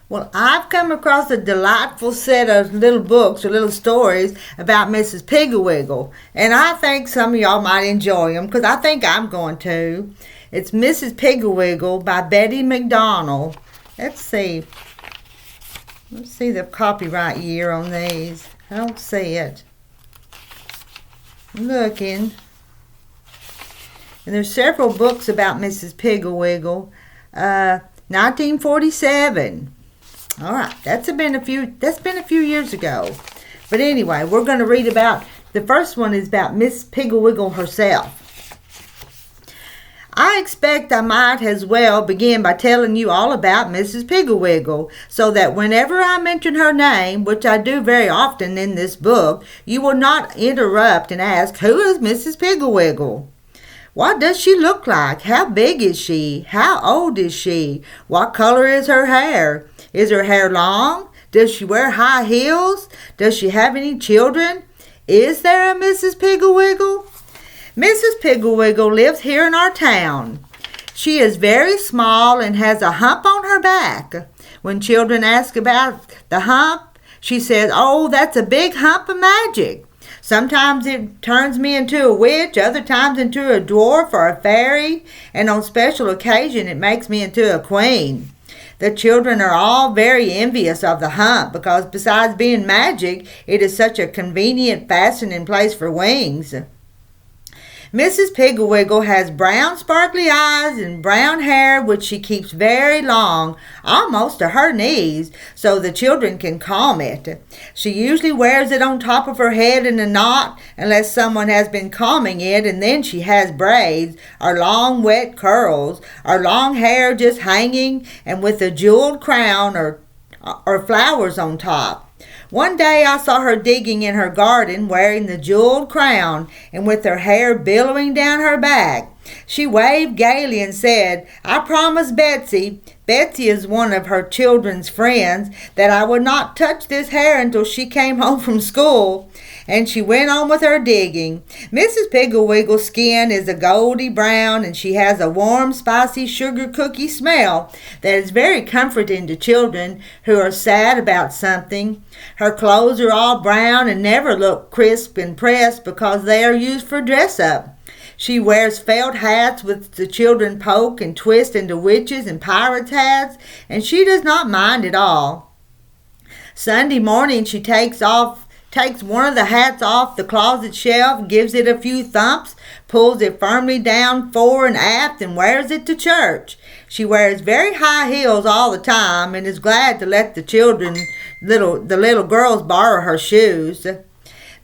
Well, I've come across a delightful set of little books or little stories about Mrs. Piggle, and I think some of y'all might enjoy them because I think I'm going to. It's Mrs. Piggle by Betty MacDonald. Let's see. Let's see the copyright year on these. I don't see it. I'm looking. And there's several books about Mrs. Piggle. 1947. All right, that's been a few years ago. But anyway, we're going to read about, the first one is about Miss Piggle herself. I expect I might as well begin by telling you all about Mrs. Piggle, so that whenever I mention her name, which I do very often in this book, you will not interrupt and ask, who is Mrs. Piggle? What does she look like? How big is she? How old is she? What color is her hair? Is her hair long? Does she wear high heels? Does she have any children? Is there a Mrs. Piggle? Mrs. Piggle lives here in our town. She is very small and has a hump on her back. When children ask about the hump, she says, "Oh, that's a big hump of magic. Sometimes it turns me into a witch, other times into a dwarf or a fairy, and on special occasion it makes me into a queen." The children are all very envious of the hump because besides being magic, it is such a convenient fastening place for wings. Mrs. Piggle has brown sparkly eyes and brown hair which she keeps very long, almost to her knees, so the children can comb it. She usually wears it on top of her head in a knot unless someone has been combing it, and then she has braids or long wet curls or long hair just hanging and with a jeweled crown or flowers on top. One day I saw her digging in her garden wearing the jeweled crown and with her hair billowing down her back. She waved gaily and said, "I promised Betsy is one of her children's friends, that I would not touch this hair until she came home from school." And she went on with her digging. Mrs. Piggle's skin is a goldy brown, and she has a warm, spicy sugar cookie smell that is very comforting to children who are sad about something. Her clothes are all brown and never look crisp and pressed because they are used for dress-up. She wears felt hats which the children poke and twist into witches' and pirates' hats, and she does not mind at all. Sunday morning she takes one of the hats off the closet shelf, gives it a few thumps, pulls it firmly down fore and aft, and wears it to church. She wears very high heels all the time and is glad to let the little girls borrow her shoes.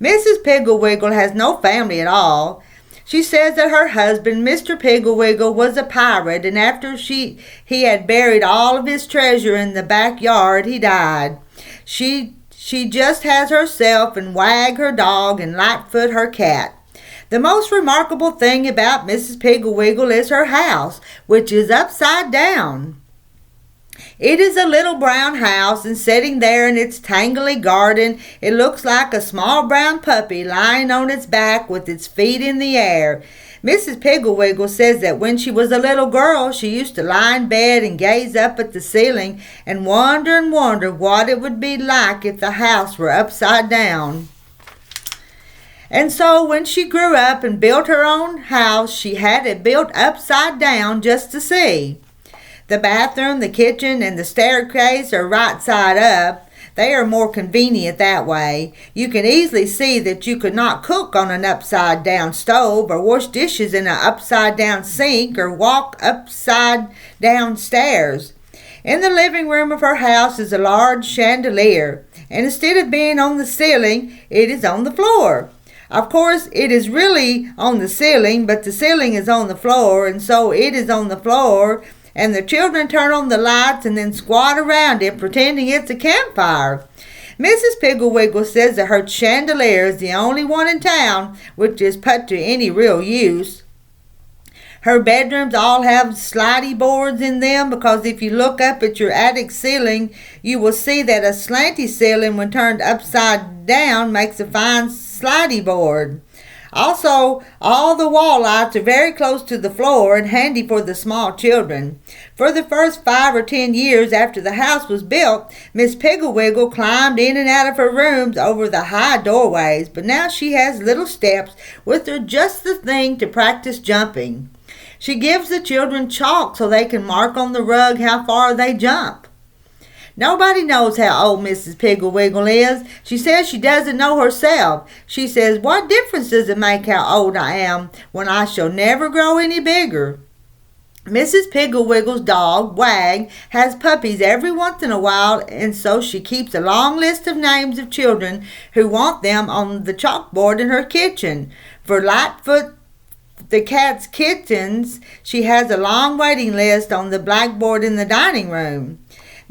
Mrs. Piggle has no family at all. She says that her husband, Mr. Piggle, was a pirate, and after he had buried all of his treasure in the backyard, he died. She just has herself and Wag her dog and Lightfoot her cat. The most remarkable thing about Mrs. Piggle is her house, which is upside down. It is a little brown house, and sitting there in its tangly garden, it looks like a small brown puppy lying on its back with its feet in the air. Mrs. Piggle says that when she was a little girl, she used to lie in bed and gaze up at the ceiling and wonder what it would be like if the house were upside down. And so when she grew up and built her own house, she had it built upside down just to see. The bathroom, the kitchen, and the staircase are right side up. They are more convenient that way. You can easily see that you could not cook on an upside-down stove or wash dishes in an upside-down sink or walk upside-down stairs. In the living room of her house is a large chandelier, and instead of being on the ceiling, it is on the floor. Of course, it is really on the ceiling, but the ceiling is on the floor, and so it is on the floor, and the children turn on the lights and then squat around it pretending it's a campfire. Mrs. Piggle says that her chandelier is the only one in town which is put to any real use. Her bedrooms all have slidey boards in them because if you look up at your attic ceiling, you will see that a slanty ceiling when turned upside down makes a fine slidey board. Also, all the wall lights are very close to the floor and handy for the small children. For the first 5 or 10 years after the house was built, Miss Piggle climbed in and out of her rooms over the high doorways, but now she has little steps which are just the thing to practice jumping. She gives the children chalk so they can mark on the rug how far they jump. Nobody knows how old Mrs. Piggle is. She says she doesn't know herself. She says, "What difference does it make how old I am when I shall never grow any bigger?" Mrs. Piggle's dog, Wag, has puppies every once in a while, and so she keeps a long list of names of children who want them on the chalkboard in her kitchen. For Lightfoot the cat's kittens, she has a long waiting list on the blackboard in the dining room.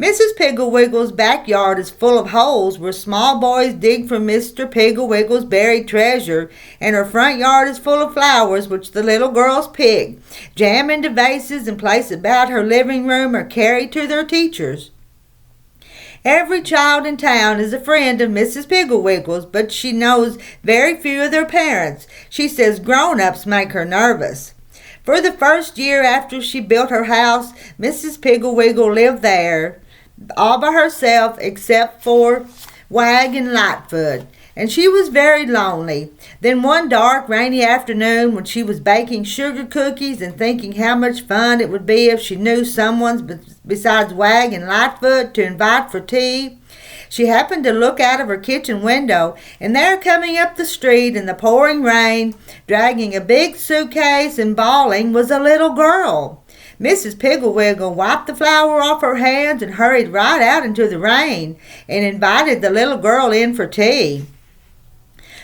Mrs. Piggle's backyard is full of holes where small boys dig for Mr. Piggle's buried treasure, and her front yard is full of flowers which the little girls pick, jam into vases, and place about her living room or carry to their teachers. Every child in town is a friend of Mrs. Piggle's, but she knows very few of their parents. She says grown-ups make her nervous. For the first year after she built her house, Mrs. Piggle lived there, all by herself except for Wag and Lightfoot, and she was very lonely. Then one dark, rainy afternoon, when she was baking sugar cookies and thinking how much fun it would be if she knew someone besides Wag and Lightfoot to invite for tea, she happened to look out of her kitchen window, and there coming up the street in the pouring rain, dragging a big suitcase and bawling, was a little girl. Mrs. Piggle wiped the flour off her hands and hurried right out into the rain and invited the little girl in for tea.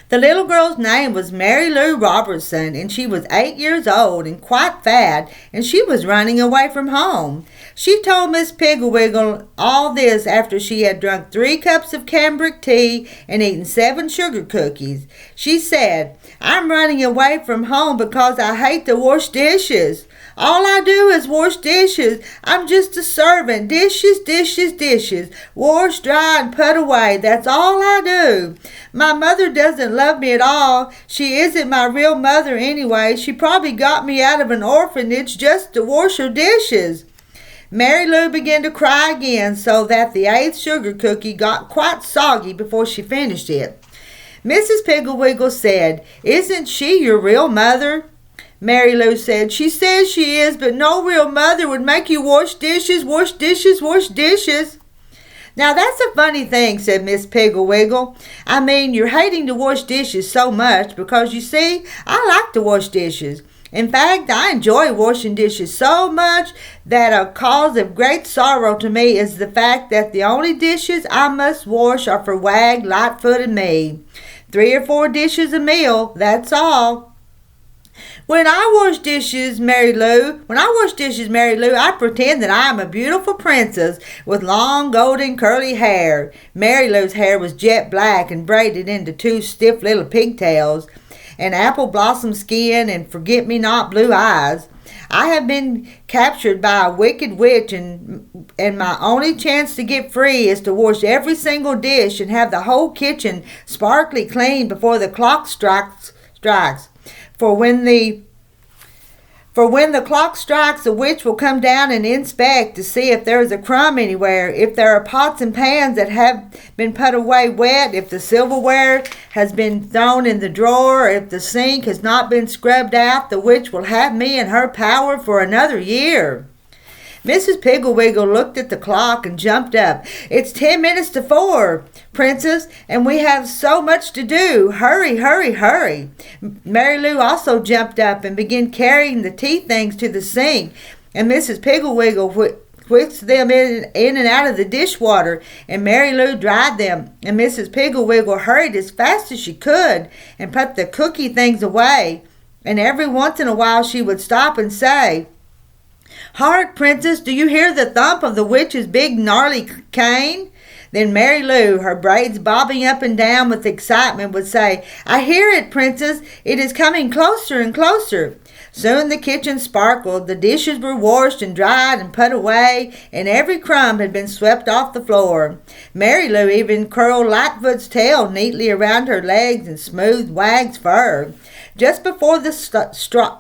The little girl's name was Mary Lou Robertson, and she was 8 years old and quite fat, and she was running away from home. She told Miss Piggle all this after she had drunk 3 cups of cambric tea and eaten 7 sugar cookies. She said, "I'm running away from home because I hate to wash dishes. All I do is wash dishes. I'm just a servant. Dishes, dishes, dishes. Wash, dry, and put away. That's all I do. My mother doesn't love me at all. She isn't my real mother anyway. She probably got me out of an orphanage just to wash her dishes." Mary Lou began to cry again, so that the 8th sugar cookie got quite soggy before she finished it. Mrs. Piggle said, "Isn't she your real mother?" Mary Lou said, "She says she is, but no real mother would make you wash dishes, wash dishes, wash dishes." "Now that's a funny thing," said Miss Piggle. "I mean, you're hating to wash dishes so much because, you see, I like to wash dishes. In fact, I enjoy washing dishes so much that a cause of great sorrow to me is the fact that the only dishes I must wash are for Wag, Lightfoot, and me. 3 or 4 dishes a meal, that's all. When I wash dishes, Mary Lou, I pretend that I am a beautiful princess with long golden curly hair." Mary Lou's hair was jet black and braided into 2 stiff little pigtails, and apple blossom skin and forget-me-not blue eyes. "I have been captured by a wicked witch, and my only chance to get free is to wash every single dish and have the whole kitchen sparkly clean before the clock strikes. For when the clock strikes, the witch will come down and inspect to see if there is a crumb anywhere, if there are pots and pans that have been put away wet, if the silverware has been thrown in the drawer, if the sink has not been scrubbed out. The witch will have me in her power for another year." Mrs. Piggle looked at the clock and jumped up. "It's 10 minutes to 4, Princess, and we have so much to do. Hurry, hurry, hurry." Mary Lou also jumped up and began carrying the tea things to the sink, and Mrs. Piggle whisked them in and out of the dishwater, and Mary Lou dried them, and Mrs. Piggle hurried as fast as she could and put the cookie things away, and every once in a while she would stop and say, "Hark, Princess, do you hear the thump of the witch's big gnarly cane?" Then Mary Lou, her braids bobbing up and down with excitement, would say, "I hear it, Princess. It is coming closer and closer." Soon the kitchen sparkled, the dishes were washed and dried and put away, and every crumb had been swept off the floor. Mary Lou even curled Lightfoot's tail neatly around her legs and smoothed Wag's fur. Just before the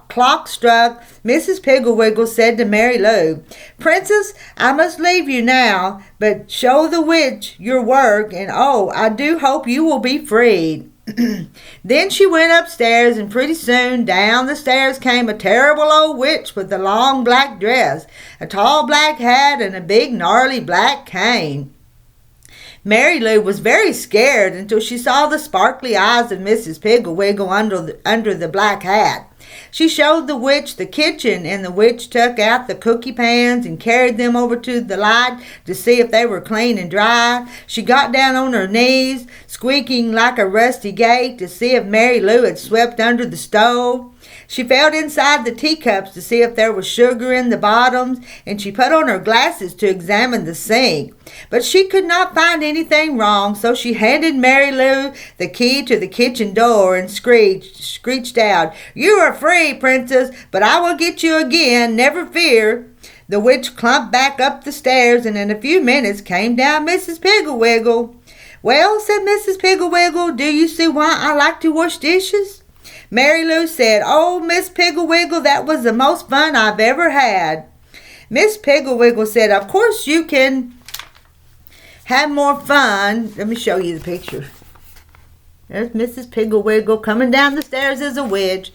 clock struck, Mrs. Piggle said to Mary Lou, "Princess, I must leave you now, but show the witch your work, and oh, I do hope you will be freed." Then she went upstairs, and pretty soon down the stairs came a terrible old witch with a long black dress, a tall black hat, and a big gnarly black cane. Mary Lou was very scared until she saw the sparkly eyes of Mrs. Piggle under the black hat. She showed the witch the kitchen, and the witch took out the cookie pans and carried them over to the light to see if they were clean and dry. She got down on her knees, squeaking like a rusty gate, to see if Mary Lou had swept under the stove. She felt inside the teacups to see if there was sugar in the bottoms, and she put on her glasses to examine the sink. But she could not find anything wrong, so she handed Mary Lou the key to the kitchen door and screeched out, "You are free, Princess, but I will get you again, never fear." The witch clumped back up the stairs, and in a few minutes came down Mrs. Piggle. "Well," said Mrs. Piggle, "do you see why I like to wash dishes?" Mary Lou said, "Oh, Miss Piggle, that was the most fun I've ever had." Miss Piggle said, "Of course you can have more fun." Let me show you the picture. There's Mrs. Piggle coming down the stairs as a witch.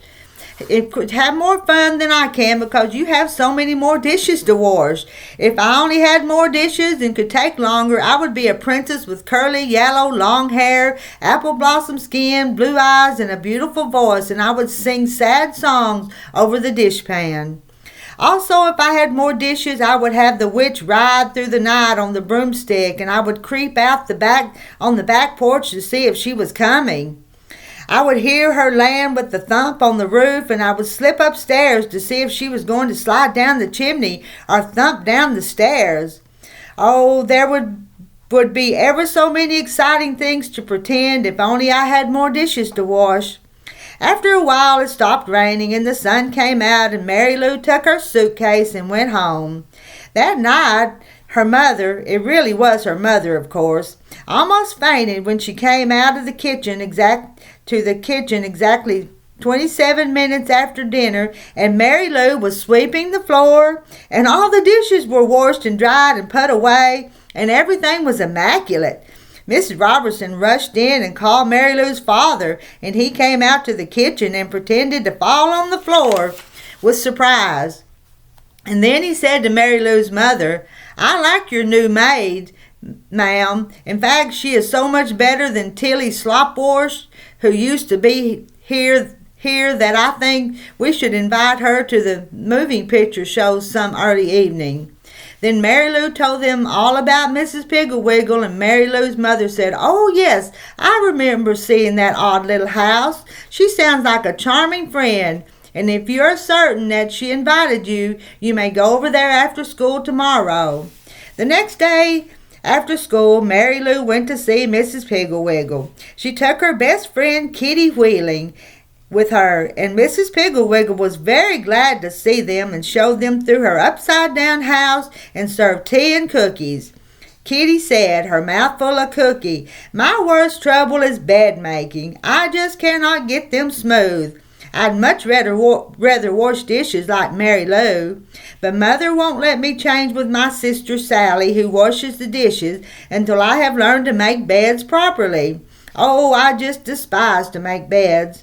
"It could have more fun than I can because you have so many more dishes to wash. If I only had more dishes and could take longer, I would be a princess with curly, yellow, long hair, apple blossom skin, blue eyes, and a beautiful voice, and I would sing sad songs over the dishpan. Also, if I had more dishes, I would have the witch ride through the night on the broomstick, and I would creep out on the back porch to see if she was coming. I would hear her land with the thump on the roof, and I would slip upstairs to see if she was going to slide down the chimney or thump down the stairs. Oh, there would be ever so many exciting things to pretend if only I had more dishes to wash." After a while it stopped raining and the sun came out, and Mary Lou took her suitcase and went home. That night her mother, it really was her mother of course, almost fainted when she came out of the kitchen exactly 27 minutes after dinner, and Mary Lou was sweeping the floor, and all the dishes were washed and dried and put away, and everything was immaculate. Mrs. Robertson rushed in and called Mary Lou's father, and he came out to the kitchen and pretended to fall on the floor with surprise. And then he said to Mary Lou's mother, "I like your new maid, ma'am. In fact, she is so much better than Tilly Slopwash, who used to be here that I think we should invite her to the moving picture shows some early evening." Then Mary Lou told them all about Mrs. Piggle, and Mary Lou's mother said, "Oh, yes, I remember seeing that odd little house. She sounds like a charming friend, and if you're certain that she invited you, you may go over there after school tomorrow." The next day after school, Mary Lou went to see Mrs. Piggle. She took her best friend Kitty Wheeling with her, and Mrs. Piggle was very glad to see them and showed them through her upside-down house and served tea and cookies. Kitty said, her mouth full of cookie, "My worst trouble is bed making. I just cannot get them smooth. I'd much rather wash dishes like Mary Lou, but Mother won't let me change with my sister Sally, who washes the dishes, until I have learned to make beds properly. Oh, I just despise to make beds."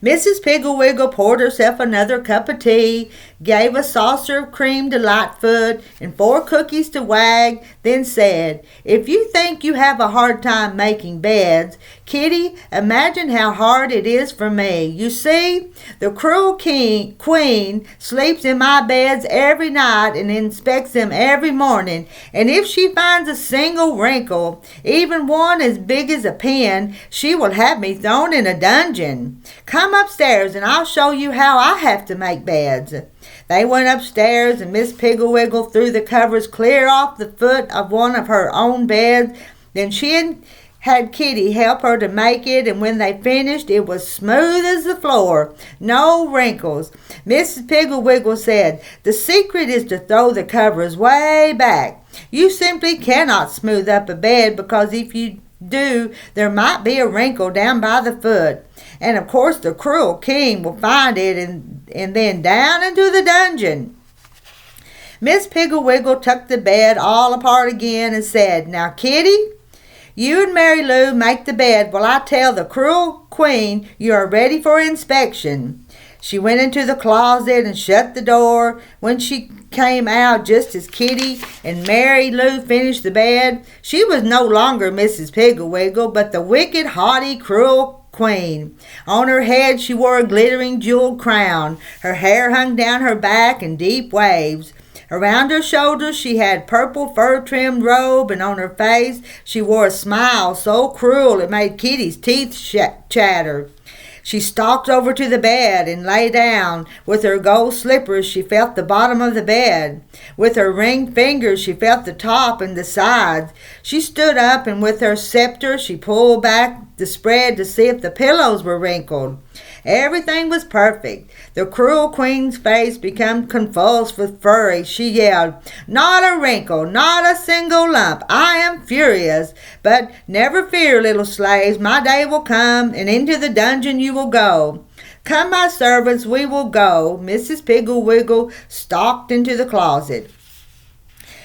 Mrs. Piggle poured herself another cup of tea, gave a saucer of cream to Lightfoot and 4 cookies to Wag, then said, "If you think you have a hard time making beds, Kitty, imagine how hard it is for me. You see, the cruel queen sleeps in my beds every night and inspects them every morning, and if she finds a single wrinkle, even one as big as a pin, she will have me thrown in a dungeon. Come upstairs and I'll show you how I have to make beds." They went upstairs, and Miss Piggle threw the covers clear off the foot of one of her own beds. Then she had Kitty help her to make it, and when they finished, it was smooth as the floor, no wrinkles. Mrs. Piggle said, "The secret is to throw the covers way back. You simply cannot smooth up a bed, because if you do, there might be a wrinkle down by the foot. And of course the cruel king will find it and then down into the dungeon. Miss Piggle took the bed all apart again and said, "Now, Kitty, you and Mary Lou make the bed while I tell the cruel queen you are ready for inspection." She went into the closet and shut the door. When she came out just as Kitty and Mary Lou finished the bed, she was no longer Mrs. Piggle, but the wicked, haughty, cruel queen. On her head she wore a glittering jeweled crown. Her hair hung down her back in deep waves. Around her shoulders she had purple fur-trimmed robe, and on her face she wore a smile so cruel it made Kitty's teeth chatter. She stalked over to the bed and lay down. With her gold slippers she felt the bottom of the bed. With her ringed fingers she felt the top and the sides. She stood up, and with her scepter she pulled back the spread to see if the pillows were wrinkled. Everything was perfect. The cruel queen's face became convulsed with fury. She yelled, "Not a wrinkle, not a single lump. I am furious. But never fear, little slaves. My day will come, and into the dungeon you will go. Come, my servants, we will go." Mrs. Piggle stalked into the closet.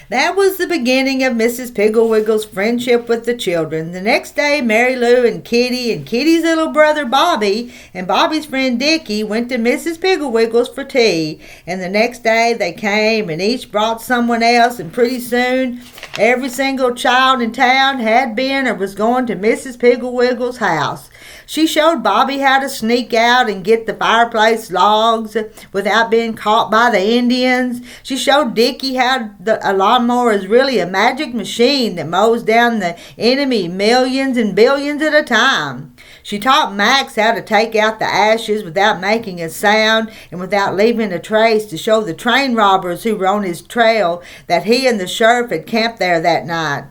That was the beginning of Mrs. Piggle's friendship with the children. The next day, Mary Lou and Kitty's little brother Bobby and Bobby's friend Dickie went to Mrs. Piggle's for tea. And the next day they came and each brought someone else, and pretty soon every single child in town had been or was going to Mrs. Piggle's house. She showed Bobby how to sneak out and get the fireplace logs without being caught by the Indians. She showed Dickie how a lawnmower is really a magic machine that mows down the enemy millions and billions at a time. She taught Max how to take out the ashes without making a sound and without leaving a trace, to show the train robbers who were on his trail that he and the sheriff had camped there that night.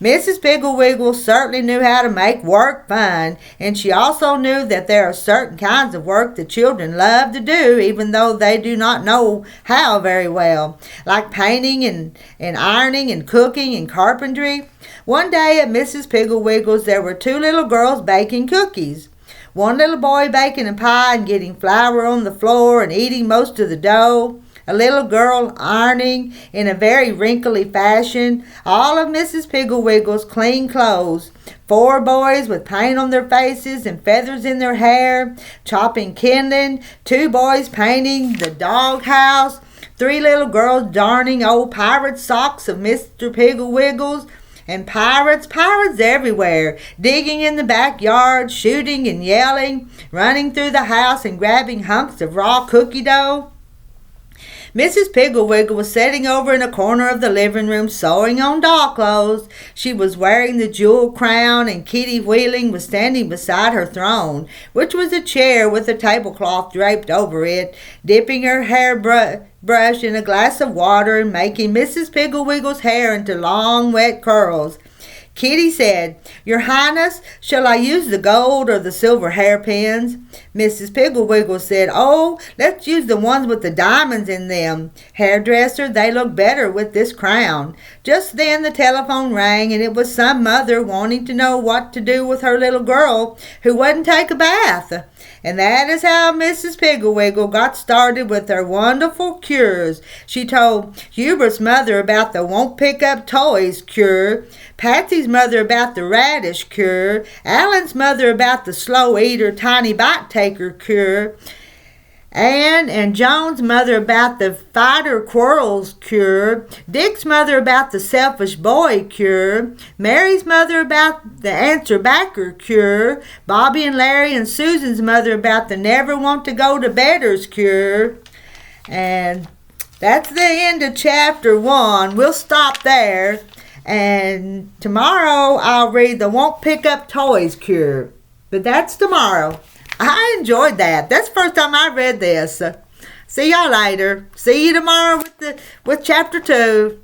Mrs. Piggle certainly knew how to make work fun, and she also knew that there are certain kinds of work that children love to do, even though they do not know how very well, like painting and ironing and cooking and carpentry. One day at Mrs. Piggle's there were two little girls baking cookies. One little boy baking a pie and getting flour on the floor and eating most of the dough. A little girl ironing in a very wrinkly fashion all of Mrs. Piggle's clean clothes. Four boys with paint on their faces and feathers in their hair, chopping kindling. Two boys painting the doghouse. Three little girls darning old pirate socks of Mr. Piggle's. And pirates everywhere, digging in the backyard, shooting and yelling, running through the house and grabbing hunks of raw cookie dough. Mrs. Piggle was sitting over in a corner of the living room sewing on doll clothes. She was wearing the jeweled crown, and Kitty Wheeling was standing beside her throne, which was a chair with a tablecloth draped over it, dipping her hairbrush in a glass of water and making Mrs. Piggle's hair into long, wet curls. Kitty said, "Your Highness, shall I use the gold or the silver hairpins?" Mrs. Piggle said, "Oh, let's use the ones with the diamonds in them. Hairdresser, they look better with this crown." Just then the telephone rang, and it was some mother wanting to know what to do with her little girl who wouldn't take a bath. And that is how Mrs. Piggle got started with her wonderful cures. She told Hubert's mother about the won't pick up toys cure, Patsy's mother about the radish cure, Alan's mother about the slow eater tiny bite taker cure, Anne and Joan's mother about the fighter quarrels cure, Dick's mother about the selfish boy cure, Mary's mother about the answer backer cure, Bobby and Larry and Susan's mother about the never want to go to bedders cure. And that's the end of chapter 1. We'll stop there. And tomorrow I'll read the won't pick up toys cure. But that's tomorrow. I enjoyed that. That's the first time I read this. See y'all later. See you tomorrow with chapter 2.